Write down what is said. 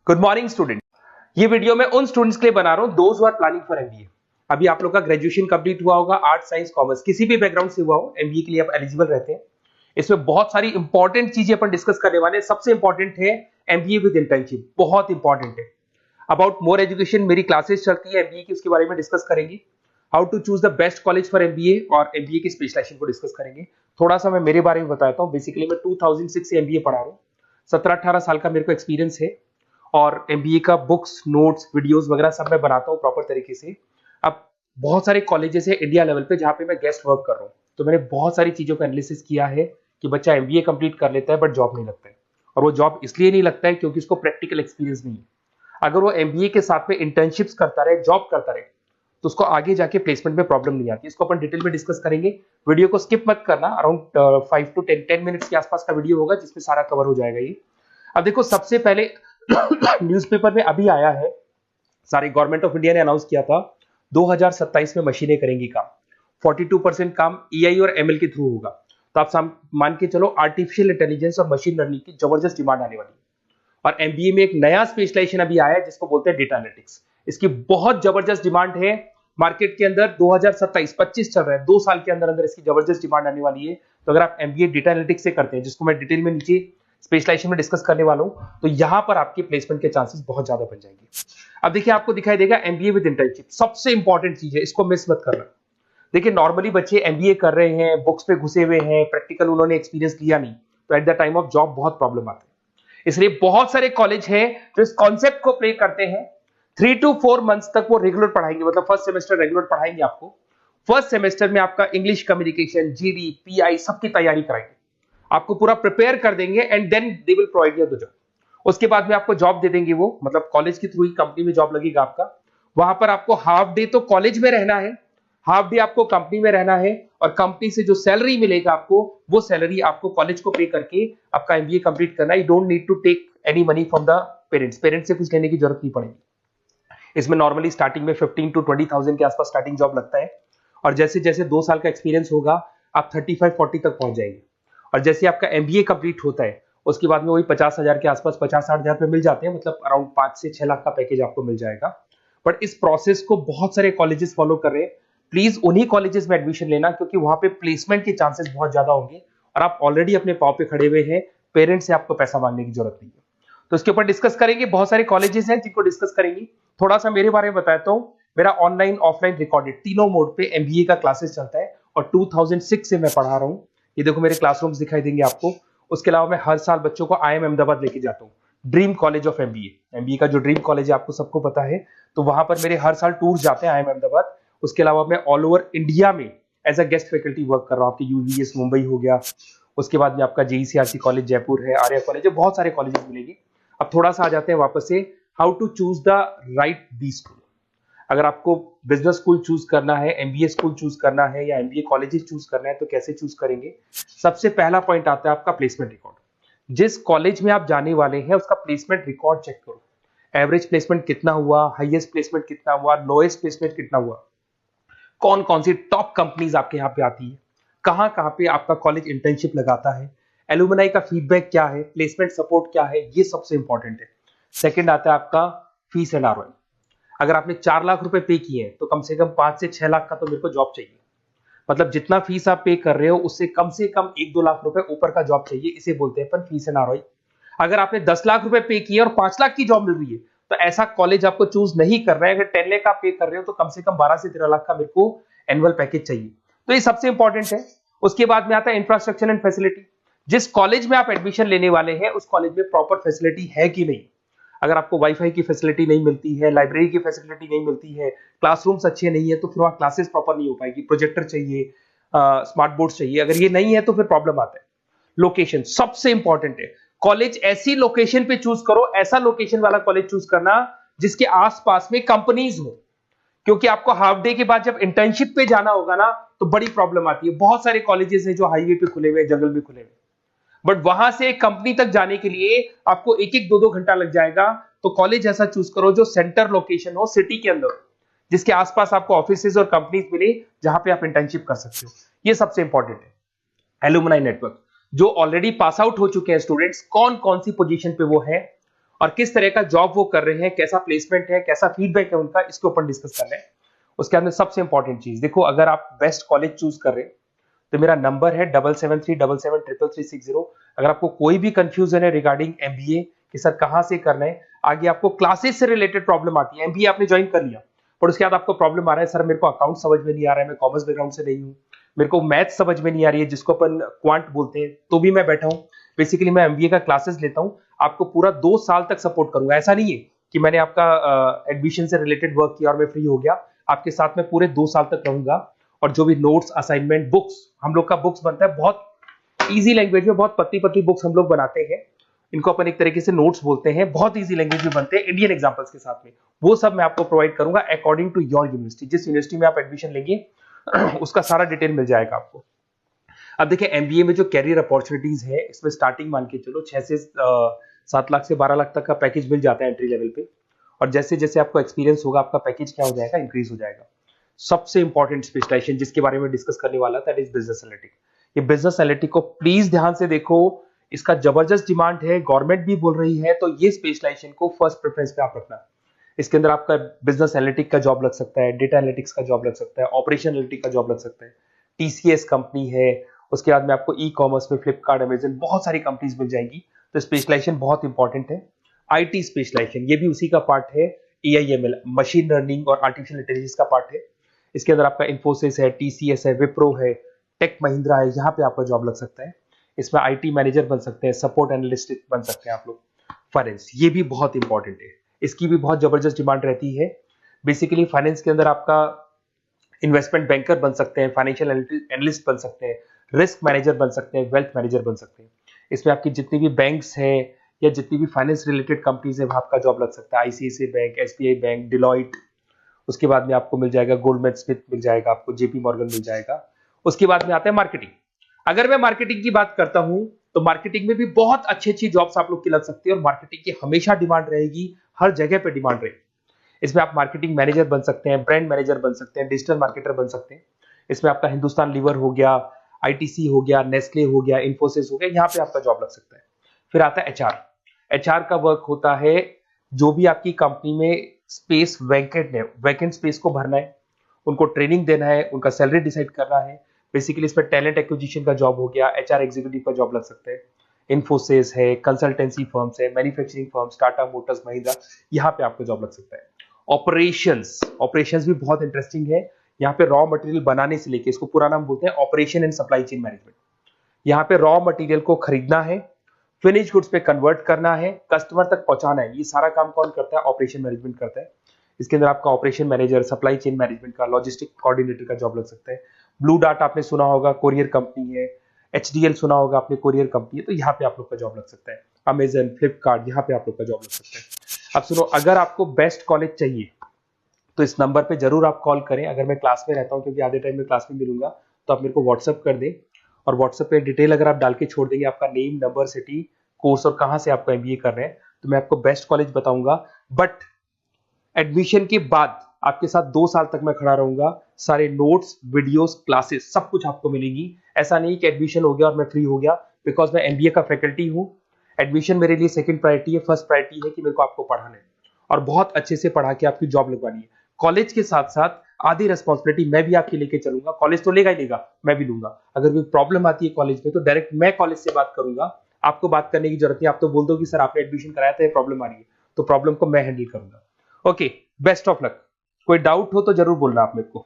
Good morning student. ये video मैं उन स्टूडेंट्स के लिए बना रहा हूं those who are planning for MBA. अभी आप लोग का ग्रेजुएशन कंप्लीट हुआ होगा, आर्ट साइंस कॉमर्स किसी भी बैकग्राउंड से हुआ हो, एमबीए के लिए आप एलिजिबल रहते हैं। इसमें बहुत सारी इंपॉर्टेंट चीजें अपन डिस्कस करने वाले हैं। सबसे इंपॉर्टेंट है एमबीए विद इंटर्नशिप, बहुत इंपॉर्टेंट है। अबाउट मोर एजुकेशन मेरी क्लासेस चलती है एमबीए की, उसके बारे में डिस्कस करेंगे। How to choose the best college for MBA और एमबीए की स्पेशलाइजेशन को डिस्कस करेंगे। थोड़ा सा मैं मेरे बारे में बताता हूँ। बेसिकली मैं 2006 से एमबीए पढ़ा रहा हूँ। 17-18 साल का मेरे को एक्सपीरियंस है और एमबीए का बुक्स, नोट्स, वीडियोस वगैरह सब मैं बनाता हूँ प्रॉपर तरीके से। अब बहुत सारे कॉलेजेस है इंडिया लेवल पे जहाँ पे मैं गेस्ट वर्क कर रहा हूँ, तो मैंने बहुत सारी चीजों का एनालिसिस किया है कि बच्चा एमबीए कंप्लीट कर लेता है बट जॉब नहीं लगता है। और वो जॉब इसलिए नहीं लगता है क्योंकि उसको प्रैक्टिकल एक्सपीरियंस नहीं है। अगर वो एमबीए के साथ में इंटर्नशिप्स करता रहे, जॉब करता रहे, तो उसको आगे जाके प्लेसमेंट में प्रॉब्लम नहीं आती। इसको अपन डिटेल में डिस्कस करेंगे। वीडियो को स्किप मत करना। अराउंड 5 to 10 मिनट्स के आसपास का वीडियो होगा जिसमें सारा कवर हो जाएगा ये। अब देखो, सबसे पहले न्यूज़पेपर में अभी आया है, सारी गवर्नमेंट ऑफ इंडिया ने अनाउंस किया था 2027 में मशीनें करेंगी काम। 42% काम एआई और एमएल के थ्रू होगा। तो आप मान के चलो आर्टिफिशियल इंटेलिजेंस और मशीन लर्निंग की जबरदस्त डिमांड आने वाली है। और एमबीए में एक नया स्पेशलाइजेशन अभी आया है जिसको बोलते हैं डेटा एनालिटिक्स। इसकी बहुत जबरदस्त डिमांड है मार्केट के अंदर। 2027-25 चल रहा है, 2 साल के अंदर अंदर इसकी जबरदस्त डिमांड आने वाली है। तो अगर आप एमबीए डेटा एनालिटिक्स से करते हैं, जिसको मैं डिटेल में नीचे स्पेशलाइजेशन में डिस्कस करने वाला हूं, तो यहां पर आपके प्लेसमेंट के चांसेस बहुत ज्यादा बन जाएंगे। अब देखिए, आपको दिखाई देगा एमबीए विद इंटर्नशिप सबसे इंपॉर्टेंट चीज है, इसको मिस मत करना। देखिए, नॉर्मली बच्चे एमबीए कर रहे हैं, बुक्स पे घुसे हुए हैं, प्रैक्टिकल उन्होंने एक्सपीरियंस लिया नहीं, तो at the time of job बहुत प्रॉब्लम आती है। इसलिए बहुत सारे कॉलेज हैं जो इस कॉन्सेप्ट को प्ले करते हैं। 3 to 4 मंथ्स तक वो रेगुलर पढ़ाएंगे, मतलब फर्स्ट सेमेस्टर रेगुलर पढ़ाएंगे आपको। फर्स्ट सेमेस्टर में आपका इंग्लिश कम्युनिकेशन, जीडी, पीआई सबकी तैयारी कराएंगे, आपको पूरा प्रिपेयर कर देंगे and then they will provide you the job. उसके बाद में आपको जॉब दे देंगे वो, मतलब कॉलेज के थ्रू ही कंपनी में जॉब लगेगा आपका। वहां पर आपको हाफ डे तो कॉलेज में रहना है, हाफ डे आपको कंपनी में रहना है, और कंपनी से जो सैलरी मिलेगा आपको, वो सैलरी आपको कॉलेज को पे करके आपका एमबीए कंप्लीट करना है। You don't need to take any money from the parents से कुछ लेने की जरूरत नहीं पड़ेगी। इसमें नॉर्मली स्टार्टिंग में 15 to 20,000 के आसपास स्टार्टिंग जॉब लगता है, और जैसे जैसे 2 साल का एक्सपीरियंस होगा आप 35-40 तक पहुंच जाएंगे। और जैसे आपका एमबीए कंप्लीट होता है उसके बाद में वही 50,000 के आसपास, 50-60,000 पे मिल जाते हैं, मतलब अराउंड 5 से 6 लाख का पैकेज आपको मिल जाएगा। बट इस प्रोसेस को बहुत सारे कॉलेजेस फॉलो कर रहे हैं। प्लीज उन्हीं कॉलेजेस में एडमिशन लेना, क्योंकि वहां पे प्लेसमेंट के चांसेस बहुत ज्यादा होंगे और आप ऑलरेडी अपने पांव पे खड़े हुए हैं। पेरेंट्स से आपको पैसा मांगने की जरूरत नहीं है। तो इसके ऊपर डिस्कस करेंगे। बहुत सारे कॉलेजेस हैं जिनको डिस्कस करेंगे। थोड़ा सा मेरे बारे में बताता हूँ। मेरा ऑनलाइन, ऑफलाइन, रिकॉर्डेड तीनों मोड पे एमबीए का क्लासेस चलता है और 2006 से मैं पढ़ा रहा हूँ। ये देखो, मेरे क्लासरूम्स दिखाई देंगे आपको। उसके अलावा मैं हर साल बच्चों को आईएम अहमदाबाद लेके जाता हूँ, dream college of MBA. MBA का जो ड्रीम कॉलेज है आपको सबको पता है, तो वहां पर मेरे हर साल टूर जाते हैं आईएम अहमदाबाद। उसके अलावा मैं ऑल ओवर इंडिया में as a guest faculty work कर रहा हूँ। आपके यूवीएस मुंबई हो गया, उसके बाद में आपका जेईसीआरसी कॉलेज जयपुर है, आर्या कॉलेज है, बहुत सारे कॉलेजेस मिलेंगे। अब थोड़ा सा आ जाते हैं वापस से, how to choose the right B school. अगर आपको बिजनेस स्कूल चूज करना है, एमबीए स्कूल चूज करना है, या एमबीए कॉलेजेस चूज करना है, तो कैसे चूज करेंगे? सबसे पहला पॉइंट आता है आपका प्लेसमेंट रिकॉर्ड। जिस कॉलेज में आप जाने वाले हैं उसका प्लेसमेंट रिकॉर्ड चेक करो। एवरेज प्लेसमेंट कितना हुआ, हाईएस्ट प्लेसमेंट कितना हुआ, लोएस्ट प्लेसमेंट कितना हुआ, कौन कौन सी टॉप कंपनीज आपके यहाँ पे आती है, कहाँ कहाँ पे आपका कॉलेज इंटर्नशिप लगाता है, एलुमनाई का फीडबैक क्या है, प्लेसमेंट सपोर्ट क्या है, ये सबसे इंपॉर्टेंट है। सेकंड आता है आपका फीस एंड आरओआई। अगर आपने 4 लाख रुपए पे किए हैं तो कम से कम 5 से 6 लाख का तो मेरे को जॉब चाहिए। मतलब जितना फीस आप पे कर रहे हो उससे कम से कम 1-2 लाख रुपए ऊपर का जॉब चाहिए। इसे बोलते हैं अपन फीस एंड आरओआई। अगर आपने 10 लाख रुपए पे किए और 5 लाख की जॉब मिल रही है तो ऐसा कॉलेज आपको चूज नहीं कर रहा है। अगर 10 लाख आप पे कर रहे हो तो कम से कम 12 से 13 लाख का मेरे को एनुअल पैकेज चाहिए। तो ये सबसे इंपॉर्टेंट है। उसके बाद में आता है इंफ्रास्ट्रक्चर एंड फैसिलिटी। जिस कॉलेज में आप एडमिशन लेने वाले हैं उस कॉलेज में प्रॉपर फैसिलिटी है कि नहीं। अगर आपको वाईफाई की फैसिलिटी नहीं मिलती है, लाइब्रेरी की फैसिलिटी नहीं मिलती है, क्लासरूम्स अच्छे नहीं है, तो फिर वहां क्लासेस प्रॉपर नहीं हो पाएगी। प्रोजेक्टर चाहिए, स्मार्ट बोर्ड चाहिए। अगर ये नहीं है तो फिर प्रॉब्लम आता है। लोकेशन सबसे इंपॉर्टेंट है। कॉलेज ऐसी लोकेशन पे चूज करो, ऐसा लोकेशन वाला कॉलेज चूज करना जिसके आसपास में कंपनीज हो, क्योंकि आपको हाफ डे के बाद जब इंटर्नशिप पे जाना होगा ना तो बड़ी प्रॉब्लम आती है। बहुत सारे कॉलेजेस हैं जो हाईवे पे खुले हुए, जंगल में खुले हुए, बट वहां से कंपनी तक जाने के लिए आपको 1-1, 2-2 घंटा लग जाएगा। तो कॉलेज ऐसा चूज करो जो सेंटर लोकेशन हो, सिटी के अंदर, जिसके आसपास आपको ऑफिसेज और कंपनीज मिले जहां पे आप इंटर्नशिप कर सकते हो। ये सबसे इंपॉर्टेंट है। एलुमनाई नेटवर्क, जो ऑलरेडी पास आउट हो चुके हैं स्टूडेंट्स, कौन कौन सी पोजीशन पे वो है और किस तरह का जॉब वो कर रहे हैं, कैसा प्लेसमेंट है, कैसा फीडबैक है उनका, इसके ऊपर डिस्कस कर रहे हैं। उसके अंदर सबसे इंपॉर्टेंट चीज देखो, अगर आप बेस्ट कॉलेज चूज कर रहे हैं तो मेरा नंबर है 7737733360। अगर आपको कोई भी कंफ्यूजन है रिगार्डिंग एमबीए कि सर कहां से करना है, आगे आपको क्लासेस से रिलेटेड प्रॉब्लम आती है, एमबीए आपने ज्वाइन कर लिया पर उसके बाद आपको प्रॉब्लम आ रहा है सर मेरे को अकाउंट समझ में नहीं आ रहा है, मैं कॉमर्स बैकग्राउंड से नहीं हूँ, मेरे को मैथ समझ में नहीं आ रही है जिसको अपन क्वांट बोलते हैं, तो भी मैं बैठा हूँ। बेसिकली मैं एमबीए का क्लासेस लेता हूँ, आपको पूरा 2 साल तक सपोर्ट करूंगा। ऐसा नहीं है कि मैंने आपका एडमिशन से रिलेटेड वर्क किया और मैं फ्री हो गया, आपके साथ में पूरे 2 साल तक रहूंगा। और जो भी नोट्स, असाइनमेंट, बुक्स, हम लोग का बुक्स बनता है बहुत इजी लैंग्वेज में, बहुत पतली पतली बुक्स हम लोग बनाते हैं, इनको अपन एक तरीके से नोट्स बोलते हैं, बहुत इजी लैंग्वेज में बनते हैं इंडियन एग्जांपल्स के साथ में। वो सब मैं आपको प्रोवाइड करूंगा अकॉर्डिंग टू योर यूनिवर्सिटी, जिस यूनिवर्सिटी में आप एडमिशन लेंगे उसका सारा डिटेल मिल जाएगा आपको। अब देखिए एमबीए में जो कैरियर अपॉर्चुनिटीज है, इसमें स्टार्टिंग मान के चलो 6 से 7 लाख से 12 लाख तक का पैकेज मिल जाता है एंट्री लेवल पे। और जैसे जैसे आपको एक्सपीरियंस होगा आपका पैकेज क्या हो जाएगा, इंक्रीज हो जाएगा। सबसे इंपॉर्टेंट स्पेशलाइजेशन जिसके बारे में डिस्कस करने वाला था, दैट इज बिजनेस एनालिटिक। ये बिजनेस एनालिटिक को प्लीज ध्यान से देखो, इसका जबरदस्त डिमांड है, गवर्नमेंट भी बोल रही है, तो ये स्पेशलाइजेशन को फर्स्ट प्रेफरेंस पे आप रखना। इसके अंदर आपका बिजनेस एनालिटिक का जॉब लग सकता है, डेटा एनालिटिक्स का जॉब लग सकता है, ऑपरेशन एनालिटिक का जॉब लग सकता है, टीसीएस कंपनी है, उसके बाद में आपको ई कॉमर्स में फ्लिपकार्ट, अमेजन, बहुत सारी कंपनीज मिल जाएंगी। तो स्पेशलाइजेशन बहुत इंपॉर्टेंट है। आईटी स्पेशलाइजेशन ये भी उसी का पार्ट है, एआईएमएल, मशीन लर्निंग और आर्टिफिशियल इंटेलिजेंस का पार्ट है। इसके अंदर आपका इन्फोसिस है, टीसीएस है, विप्रो है, टेक महिंद्रा है, यहाँ पे आपका जॉब लग सकता है। इसमें आईटी मैनेजर बन सकते हैं, सपोर्ट एनालिस्ट बन सकते हैं आप लोग। फाइनेंस ये भी बहुत इंपॉर्टेंट है, इसकी भी बहुत जबरदस्त डिमांड रहती है। बेसिकली फाइनेंस के अंदर आपका इन्वेस्टमेंट बैंकर बन सकते हैं, फाइनेंशियल एनालिस्ट बन सकते हैं, रिस्क मैनेजर बन सकते हैं, वेल्थ मैनेजर बन सकते हैं। इसमें आपकी जितनी भी बैंक्स हैं या जितनी भी फाइनेंस रिलेटेड कंपनीज है वहां आपका जॉब लग सकता है, ICICI bank, SBI bank, Deloitte. उसके बाद में आपको मिल जाएगा गोल्डमैन स्मिथ मिल जाएगा, आपको जेपी मॉर्गन मिल जाएगा। उसके बाद में आता है मार्केटिंग। अगर मैं मार्केटिंग की बात करता हूं तो मार्केटिंग में भी बहुत अच्छी अच्छी जॉब्स आप लोग की लग सकती है, और मार्केटिंग की हमेशा डिमांड रहेगी, हर जगह पे डिमांड रहेगी। इसमें आप मार्केटिंग मैनेजर बन सकते हैं, ब्रांड मैनेजर बन सकते हैं, डिजिटल मार्केटर बन सकते हैं। इसमें आपका हिंदुस्तान लीवर हो गया, आईटीसी हो गया, नेस्ले हो गया, इन्फोसिस हो गया, यहाँ पे आपका जॉब लग सकता है। फिर आता है एचआर। एचआर का वर्क होता है जो भी आपकी कंपनी में स्पेस वैकेंट है, वैकेंट स्पेस को भरना है, उनको ट्रेनिंग देना है, उनका सैलरी डिसाइड करना है। बेसिकली इसमें टैलेंट एक्विजिशन का जॉब हो गया, एचआर एग्जीक्यूटिव का जॉब लग सकता है। इन्फोसिस है, कंसल्टेंसी फर्म्स है, manufacturing firms, Tata Motors, Mahindra, यहाँ पे आपको जॉब लग सकता है। ऑपरेशंस, ऑपरेशंस भी बहुत इंटरेस्टिंग है। यहाँ पे रॉ मटेरियल बनाने से लेके, इसको पूरा नाम बोलते हैं operation and supply chain management. यहाँ पे रॉ मटेरियल को खरीदना है, फिनिश गुड्स पे कन्वर्ट करना है, कस्टमर तक पहुंचाना है, ये सारा काम कौन करता है, ऑपरेशन मैनेजमेंट करता है। इसके अंदर आपका operation manager, supply chain management का, लॉजिस्टिक कोऑर्डिनेटर का जॉब लग सकता है। ब्लू डार्ट आपने सुना होगा, कोरियर कंपनी है। एचडीएल सुना होगा आपने, कोरियर कंपनी है, तो यहाँ पे आप लोग का जॉब लग सकता है। अमेजन, फ्लिपकार्ट, यहाँ पे आप लोग का जॉब लग सकता है। अब सुनो, अगर आपको बेस्ट कॉलेज चाहिए तो इस नंबर पे जरूर आप कॉल करें। अगर मैं क्लास में रहता हूँ, क्योंकि आधे टाइम में क्लास में मिलूंगा, तो आप मेरे को व्हाट्सअप कर दें, और व्हाट्सएप पे डिटेल अगर आप डाल के छोड़ देंगे, आपका नेम, नंबर, सिटी, कोर्स और कहां से आपको एमबीए कर रहे हैं, तो मैं आपको बेस्ट कॉलेज बताऊंगा। बट एडमिशन के बाद आपके साथ 2 साल तक मैं खड़ा रहूंगा, सारे नोट्स, वीडियोस, क्लासेस सब कुछ आपको मिलेंगी। ऐसा नहीं कि एडमिशन हो गया और मैं फ्री हो गया, बिकॉज मैं एमबीए का फैकल्टी हूं। एडमिशन मेरे लिए सेकंड प्रायोरिटी है, फर्स्ट प्रायोरिटी है कि मेरे को आपको पढ़ाना है और बहुत अच्छे से पढ़ा के आपकी जॉब लगवानी है। कॉलेज के साथ साथ आधी रिस्पॉन्सिबिलिटी मैं भी आपकी लेके चलूंगा, कॉलेज तो लेगा ही लेगा, मैं भी लूंगा। अगर कोई प्रॉब्लम आती है कॉलेज में तो डायरेक्ट मैं कॉलेज से बात करूंगा, आपको बात करने की जरूरत नहीं। आप तो बोल दो कि सर आपने एडमिशन कराया था, ये प्रॉब्लम आ रही है, तो प्रॉब्लम को मैं हैंडल करूंगा। Okay, best of luck. कोई डाउट हो तो जरूर बोलना आप मेरे को।